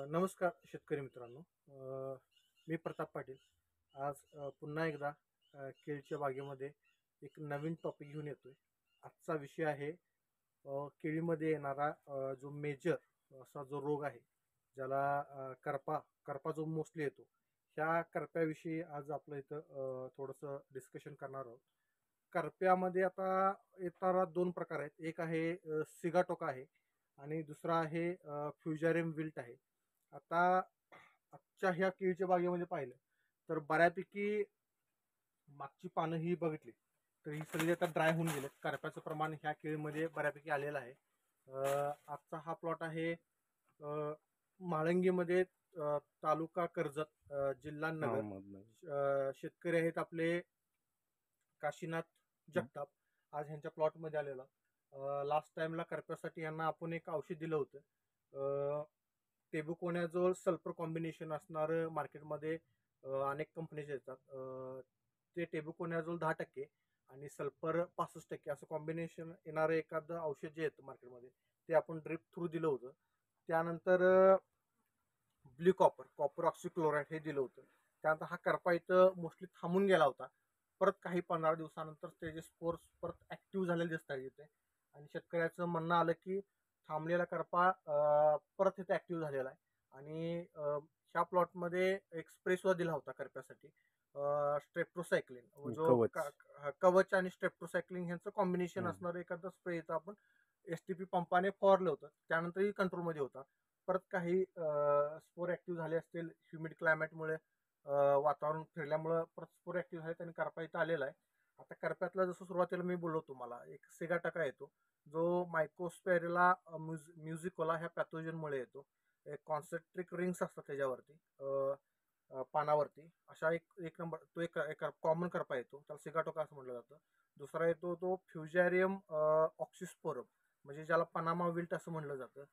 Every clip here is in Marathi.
नमस्कार शेतकरी मित्रांनो. मी प्रताप पाटील. आज पुन्हा एकदा केळीच्या बागेमध्ये एक नवीन टॉपिक घेऊन येतोय. आजचा विषय आहे केळीमध्ये येणारा जो मेजर असा जो रोग आहे, ज्याला करपा जो मोस्टली येतो, ह्या करप्याविषयी आज आपलं इथं थोडंसं डिस्कशन करणार आहोत. करप्यामध्ये आता येणारा दोन प्रकार आहेत. एक आहे सिगाटोका आहे आणि दुसरा आहे फ्युजारियम विल्ट आहे. आता आजच्या ह्या केळीच्या बागेमध्ये पाहिलं तर बऱ्यापैकी मागची पानं ही बघितली तर ही सगळी आता ड्राय होऊन गेलेत. करप्याचं प्रमाण ह्या केळीमध्ये बऱ्यापैकी आलेलं आहे. आजचा हा प्लॉट आहे म्हाळंगीमध्ये, तालुका कर्जत, जिल्हा नगर. शेतकरी आहेत आपले काशीनाथ जगताप. आज ह्यांच्या प्लॉटमध्ये आलेला. लास्ट टाइमला करप्यासाठी यांना आपण एक औषध दिलं होतं. टेबुकोनॅझोल सल्फर कॉम्बिनेशन असणारं मार्केटमध्ये अनेक कंपनीज येतात. ते टेबुकोनॅझोल 10% आणि सल्फर 65% असं कॉम्बिनेशन येणारं एखादं औषध जे येतं मार्केटमध्ये, ते आपण ड्रिप थ्रू दिलं होतं. त्यानंतर ब्ल्यू कॉपर ऑक्सिक्लोराइड हे दिलं होतं. त्यानंतर हा करपा इथं मोस्टली थांबून गेला होता. परत काही 15 दिवसानंतर त्याचे स्पोर्स परत ऍक्टिव्ह झालेले दिसतात इथे. आणि शेतकऱ्याचं म्हणणं आलं की थांबलेला करपा परत इथे ऍक्टिव्ह झालेला आहे. आणि ह्या प्लॉटमध्ये एक स्प्रे सुद्धा दिला होता करप्यासाठी, स्ट्रेप्टोसायक्लिन, जो कवच आणि स्ट्रेप्टोसायक्लिन ह्यांचं कॉम्बिनेशन असणारं एखादं स्प्रे इथं आपण STP पंपाने फवारलं होतं. त्यानंतरही कंट्रोलमध्ये होता. परत काही स्पोर ऍक्टिव्ह झाले असतील ह्युमिड क्लायमेटमुळे, वातावरण फिरल्यामुळे परत स्पोर ऍक्टिव्ह झाले आणि करपा इथं आलेला आहे. आता करप्यातला जसं सुरुवातीला मी बोललो तुम्हाला, एक सिगाटोका येतो जो मायकोस्पेरिला म्युझिकोला ह्या पॅथोजनमुळे येतो. एक कॉन्सेंट्रिक रिंग्स असतात त्याच्यावरती, पानावरती. अशा एक नंबर तो एक कॉमन करपा येतो, त्याला सिगाटोका असं म्हटलं जातं. दुसरा येतो तो फ्युजारियम ऑक्सिस्पोरम, म्हणजे ज्याला पनामा विल्ट असं म्हटलं जातं.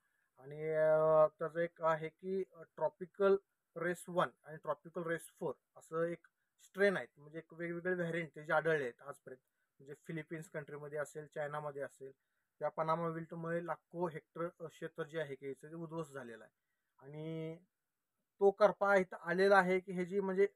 आणि त्याचं एक आहे की ट्रॉपिकल रेस 1 आणि ट्रॉपिकल रेस 4 असं एक स्ट्रेन आहेत. म्हणजे एक वेगवेगळे व्हेरियंट त्याचे आढळले आहेत आजपर्यंत. म्हणजे फिलिपिन्स कंट्रीमध्ये असेल, चायनामध्ये असेल. त्या पनामा विल्टमुळे लाखो हेक्टर क्षेत्र जे आहे की ते उद्ध्वस्त झालेलं आहे. आणि तो करपा इथं आलेला आहे की ह्याची म्हणजे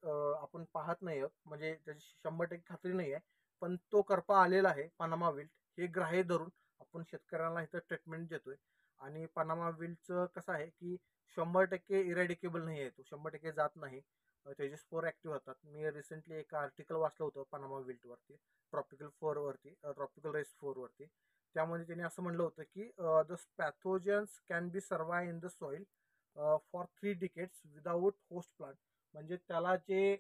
आपण पाहत नाही आहोत, म्हणजे त्याची 100% खात्री नाही आहे. पण तो करपा आलेला आहे पनामा विल्ट हे ग्राह्य धरून आपण शेतकऱ्यांना इथं ट्रीटमेंट देतोय. आणि पनामा विल्टचं कसं आहे की 100% इरॅडिकेबल नाही आहे, तो 100% जात नाही. त्याचे स्पोर ऍक्टिव्ह होतात. मी रिसेंटली एक आर्टिकल वाचलं होतं पनामा विल्टवरती, ट्रॉपिकल रेस 4 वरती. त्यामध्ये त्यांनी असं म्हणलं होतं की the pathogens can be survive in the soil for 3 decades without host plant. म्हणजे त्याला जे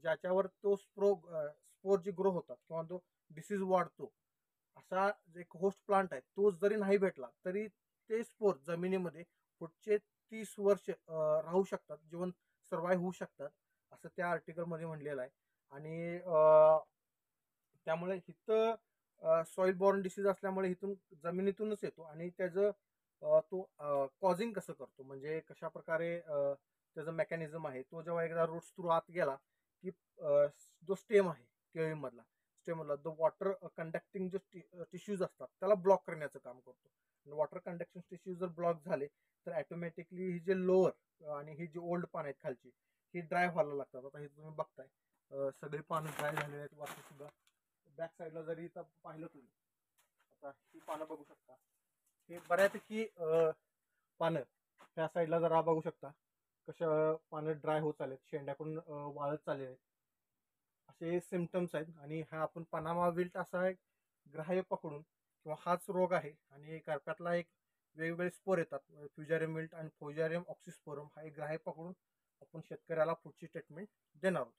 ज्याच्यावर तो स्पोर जे ग्रो होतात किंवा तो डिसीज वाढतो, असा एक होस्ट प्लांट आहे, तो जरी नाही भेटला तरी ते स्पोर जमिनीमध्ये पुढचे 30 वर्ष राहू शकतात, जीवन सर्वाइव्ह होऊ शकतात, असं त्या आर्टिकलमध्ये म्हणलेलं आहे. आणि त्यामुळे इथं सॉइल बॉर्न डिसीज असल्यामुळे इथून जमिनीतूनच येतो. आणि त्याचं तो कॉझिंग कसं करतो, म्हणजे कशा प्रकारे त्याचं मेकॅनिझम आहे, तो जेव्हा एकदा रूट्स थ्रू आत गेला की जो स्टेम आहे केळीमधला, स्टेमला द वॉटर कंडक्टिंग जे टिश्यूज असतात त्याला ब्लॉक करण्याचं काम करतो. वॉटर कंडक्टिंग टिश्यूज जर ब्लॉक झाले तर ऑटोमॅटिकली ही जे लोअर आणि ही जी ओल्ड पानं आहेत खालची, ही ड्राय व्हायला लागतात. आता हे तुम्ही बघताय सगळी पानं ड्राय झालेली आहेत. वरती सुद्धा बॅक साईडला जरी इथं पाहिलं तुम्ही, आता ही पानं बघू शकता, हे बऱ्यापैकी पानं ह्या साईडला जरा बघू शकता कशा पानं ड्राय होत चालेत, शेंड्याकडून वाळत चालले आहेत, असे सिमटम्स आहेत. आणि हा आपण पनामा विल्ट असा एक ग्राह्य पकडून किंवा हाच रोग आहे. आणि करप्यातला एक वेगवेगळे स्पोर येतात, फ्युजारियम विल्ट आणि फ्युजारियम ऑक्सिस्पोरम, हा एक ग्राह्य पकडून आपण शेतकऱ्याला पुढची ट्रीटमेंट देणार आहोत.